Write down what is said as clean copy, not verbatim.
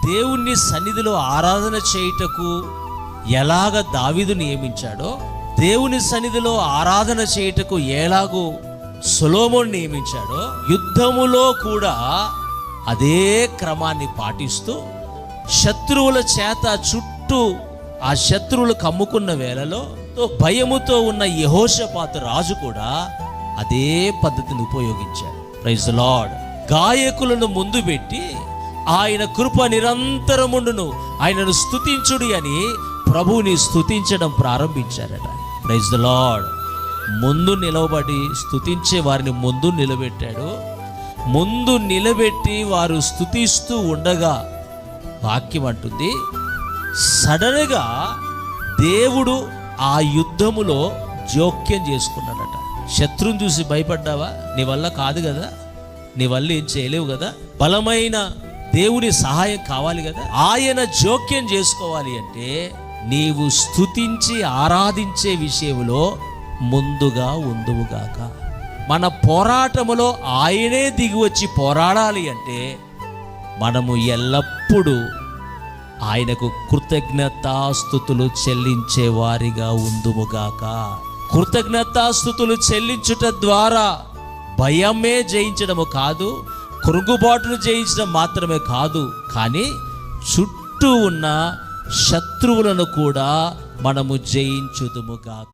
దేవుని సన్నిధిలో ఆరాధన చేయుటకు ఎలాగ దావీదు నియమించాడో, దేవుని సన్నిధిలో ఆరాధన చేయుటకు ఎలాగో సొలొమోను నియమించాడో, యుద్ధములో కూడా అదే క్రమాన్ని పాటిస్తూ శత్రువుల చేత చుట్టూ ఆ శత్రువులు కమ్ముకున్న వేళలో భయముతో ఉన్న యెహోషాపాతు రాజు కూడా అదే పద్ధతిని ఉపయోగించాడు. Praise the lord. గాయకులను ముందు పెట్టి ఆయన కృప నిరంతరముండును, ఆయనను స్తుతించుడి అని ప్రభువుని స్తుతించడం ప్రారంభించారట. Praise the Lord. ముందు నిలబడి స్తుతించే వారిని ముందు నిలబెట్టాడు. ముందు నిలబెట్టి వారు స్తుతిస్తూ ఉండగా వాక్యం అంటుంది, సడన్గా దేవుడు ఆ యుద్ధములో జోక్యం చేసుకున్నాడట. శత్రువుని చూసి భయపడ్డావా? నీ వల్ల కాదు కదా, నీ వల్ల ఏం చేయలేవు కదా. బలమైన దేవుని సహాయం కావాలి కదా. ఆయన జోక్యం చేసుకోవాలి అంటే నీవు స్తుతించి ఆరాధించే విషయంలో ముందుగా ఉందువుగాక. మన పోరాటములో ఆయనే దిగి వచ్చి పోరాడాలి అంటే మనము ఎల్లప్పుడూ ఆయనకు కృతజ్ఞతాస్తుతులు చెల్లించే వారిగా ఉందుముగాక. కృతజ్ఞతాస్తుతులు చెల్లించుట ద్వారా భయమే జయించడము కాదు, కృంగుబాటును జయించడం మాత్రమే కాదు, కానీ చుట్టూ ఉన్న శత్రువులను కూడా మనము జయించుదుముగాక.